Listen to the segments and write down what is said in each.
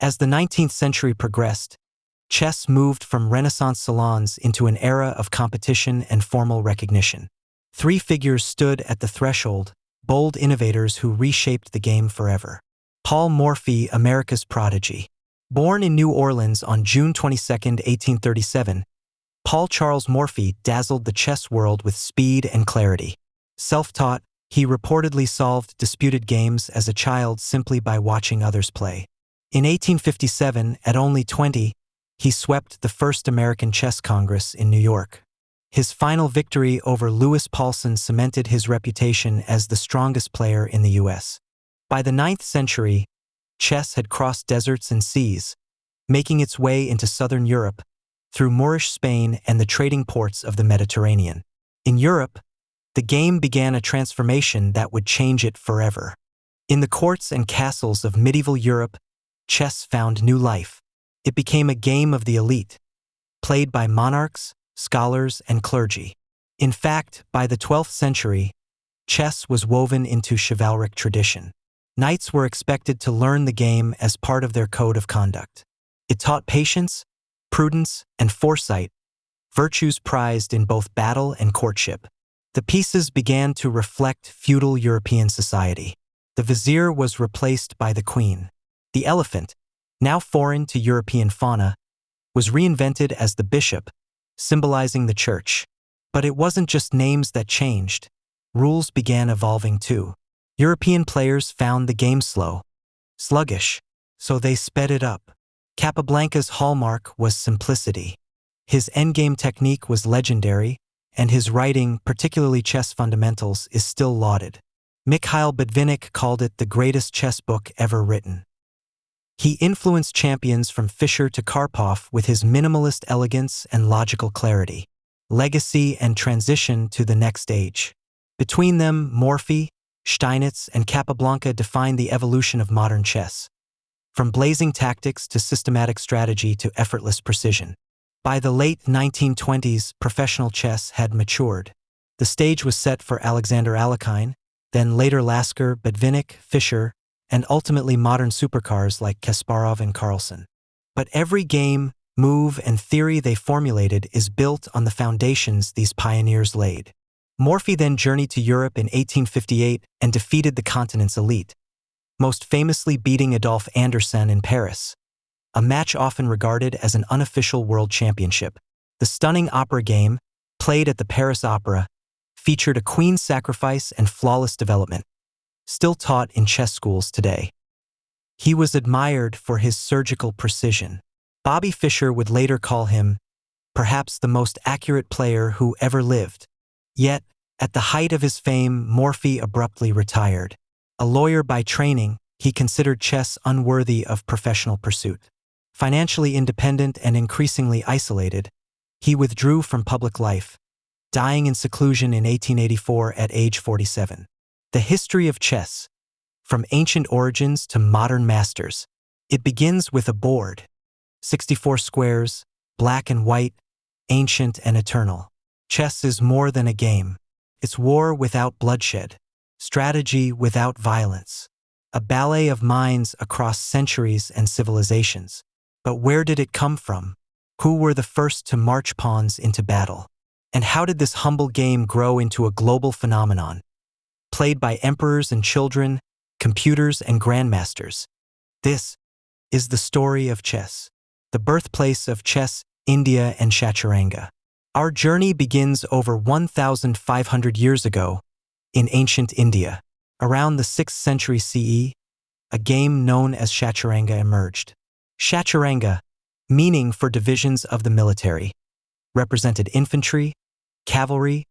As the 19th century progressed, chess moved from Renaissance salons into an era of competition and formal recognition. Three figures stood at the threshold, bold innovators who reshaped the game forever. Paul Morphy, America's prodigy. Born in New Orleans on June 22, 1837, Paul Charles Morphy dazzled the chess world with speed and clarity. Self-taught, he reportedly solved disputed games as a child simply by watching others play. In 1857, at only 20, he swept the first American Chess Congress in New York. His final victory over Louis Paulson cemented his reputation as the strongest player in the U.S. By the 9th century, chess had crossed deserts and seas, making its way into southern Europe, through Moorish Spain and the trading ports of the Mediterranean. In Europe, the game began a transformation that would change it forever. In the courts and castles of medieval Europe, chess found new life. It became a game of the elite, played by monarchs, scholars, and clergy. In fact, by the 12th century, chess was woven into chivalric tradition. Knights were expected to learn the game as part of their code of conduct. It taught patience, prudence, and foresight, virtues prized in both battle and courtship. The pieces began to reflect feudal European society. The vizier was replaced by the queen. The elephant, now foreign to European fauna, was reinvented as the bishop, symbolizing the church. But it wasn't just names that changed. Rules began evolving too. European players found the game sluggish, so they sped it up. Capablanca's hallmark was simplicity. His endgame technique was legendary, and his writing, particularly chess fundamentals, is still lauded. Mikhail Botvinnik called it the greatest chess book ever written. He influenced champions from Fischer to Karpov with his minimalist elegance and logical clarity. Legacy and transition to the next age. Between them, Morphy, Steinitz, and Capablanca defined the evolution of modern chess. From blazing tactics to systematic strategy to effortless precision. By the late 1920s, professional chess had matured. The stage was set for Alexander Alekhine, then later Lasker, Botvinnik, Fischer, and ultimately modern supercars like Kasparov and Carlsen. But every game, move, and theory they formulated is built on the foundations these pioneers laid. Morphy then journeyed to Europe in 1858 and defeated the continent's elite, most famously beating Adolphe Anderssen in Paris, a match often regarded as an unofficial world championship. The stunning opera game, played at the Paris Opera, featured a queen's sacrifice and flawless development, still taught in chess schools today. He was admired for his surgical precision. Bobby Fischer would later call him, perhaps the most accurate player who ever lived. Yet, at the height of his fame, Morphy abruptly retired. A lawyer by training, he considered chess unworthy of professional pursuit. Financially independent and increasingly isolated, he withdrew from public life, dying in seclusion in 1884 at age 47. The history of chess, from ancient origins to modern masters, it begins with a board. 64 squares, black and white, ancient and eternal. Chess is more than a game. It's war without bloodshed, strategy without violence, a ballet of minds across centuries and civilizations. But where did it come from? Who were the first to march pawns into battle? And how did this humble game grow into a global phenomenon, played by emperors and children, computers and grandmasters? This is the story of chess, the birthplace of chess, India and Chaturanga. Our journey begins over 1,500 years ago in ancient India. Around the 6th century CE, a game known as Chaturanga emerged. Chaturanga, meaning for divisions of the military, represented infantry, cavalry,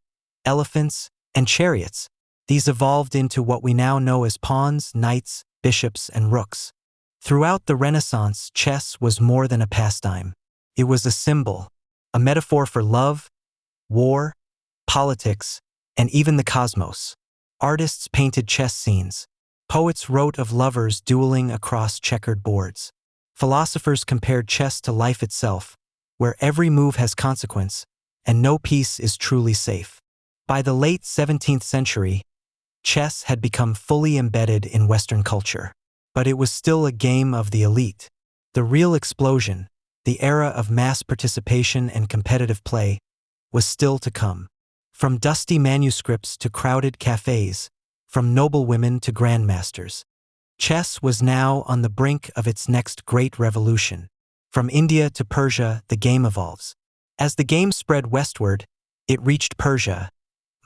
elephants, and chariots. These evolved into what we now know as pawns, knights, bishops, and rooks. Throughout the Renaissance, chess was more than a pastime. It was a symbol, a metaphor for love, war, politics, and even the cosmos. Artists painted chess scenes. Poets wrote of lovers dueling across checkered boards. Philosophers compared chess to life itself, where every move has consequence, and no piece is truly safe. By the late 17th century, chess had become fully embedded in Western culture. But it was still a game of the elite. The real explosion, the era of mass participation and competitive play, was still to come. From dusty manuscripts to crowded cafes, from noblewomen to grandmasters, chess was now on the brink of its next great revolution. From India to Persia, the game evolves. As the game spread westward, it reached Persia,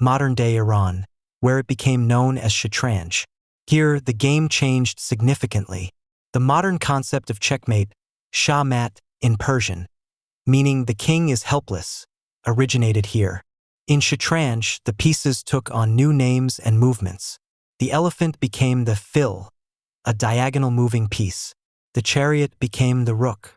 modern-day Iran, where it became known as Shatranj. Here, the game changed significantly. The modern concept of checkmate, Shah Mat in Persian, meaning the king is helpless, originated here. In Shatranj, the pieces took on new names and movements. The elephant became the fil, a diagonal moving piece. The chariot became the rook.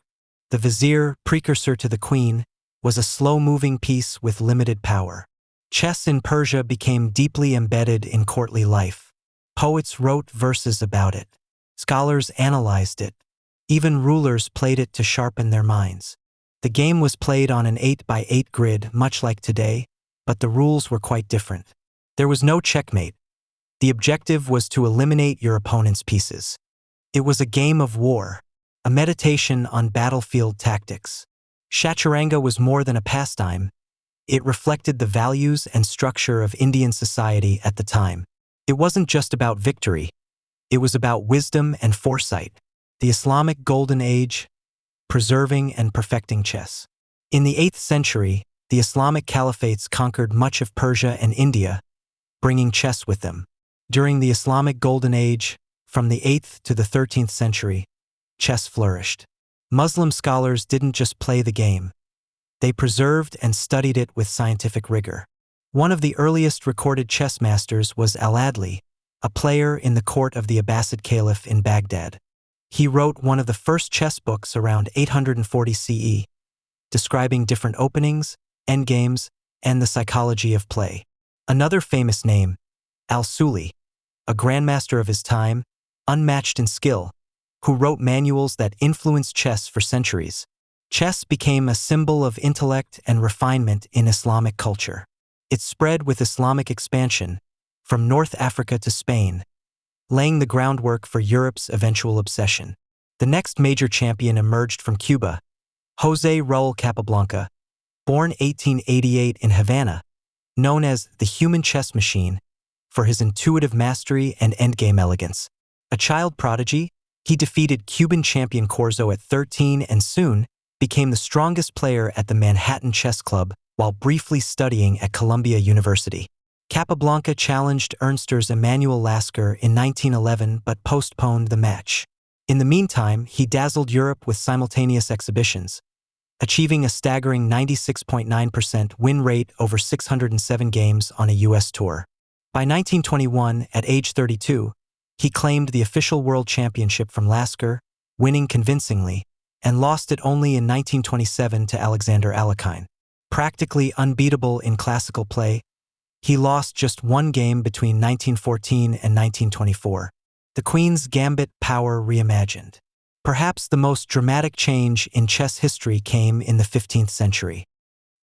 The vizier, precursor to the queen, was a slow-moving piece with limited power. Chess in Persia became deeply embedded in courtly life. Poets wrote verses about it. Scholars analyzed it. Even rulers played it to sharpen their minds. The game was played on an 8x8 grid, much like today, but the rules were quite different. There was no checkmate. The objective was to eliminate your opponent's pieces. It was a game of war, a meditation on battlefield tactics. Chaturanga was more than a pastime. It reflected the values and structure of Indian society at the time. It wasn't just about victory. It was about wisdom and foresight. The Islamic Golden Age, preserving and perfecting chess. In the 8th century, the Islamic caliphates conquered much of Persia and India, bringing chess with them. During the Islamic Golden Age, from the 8th to the 13th century, chess flourished. Muslim scholars didn't just play the game. They preserved and studied it with scientific rigor. One of the earliest recorded chess masters was Al-Adli, a player in the court of the Abbasid Caliph in Baghdad. He wrote one of the first chess books around 840 CE, describing different openings, endgames, and the psychology of play. Another famous name, Al-Suli, a grandmaster of his time, unmatched in skill, who wrote manuals that influenced chess for centuries. Chess became a symbol of intellect and refinement in Islamic culture. It spread with Islamic expansion, from North Africa to Spain, laying the groundwork for Europe's eventual obsession. The next major champion emerged from Cuba, José Raúl Capablanca, born 1888 in Havana, known as the human chess machine for his intuitive mastery and endgame elegance. A child prodigy, he defeated Cuban champion Corzo at 13 and soon became the strongest player at the Manhattan Chess Club while briefly studying at Columbia University. Capablanca challenged Ernster's Emanuel Lasker in 1911 but postponed the match. In the meantime, he dazzled Europe with simultaneous exhibitions, achieving a staggering 96.9% win rate over 607 games on a U.S. tour. By 1921, at age 32, he claimed the official world championship from Lasker, winning convincingly, and lost it only in 1927 to Alexander Alekhine. Practically unbeatable in classical play, he lost just one game between 1914 and 1924. The Queen's Gambit power reimagined. Perhaps the most dramatic change in chess history came in the 15th century,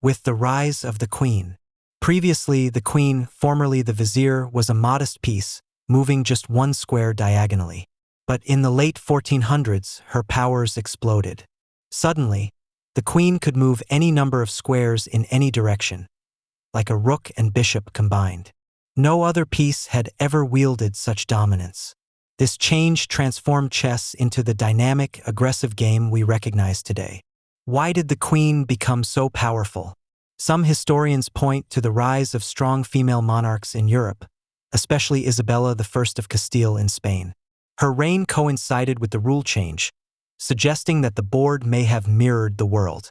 with the rise of the Queen. Previously, the Queen, formerly the Vizier, was a modest piece, moving just one square diagonally. But in the late 1400s, her powers exploded. Suddenly, the Queen could move any number of squares in any direction, like a rook and bishop combined. No other piece had ever wielded such dominance. This change transformed chess into the dynamic, aggressive game we recognize today. Why did the Queen become so powerful? Some historians point to the rise of strong female monarchs in Europe, especially Isabella I of Castile in Spain. Her reign coincided with the rule change, suggesting that the board may have mirrored the world.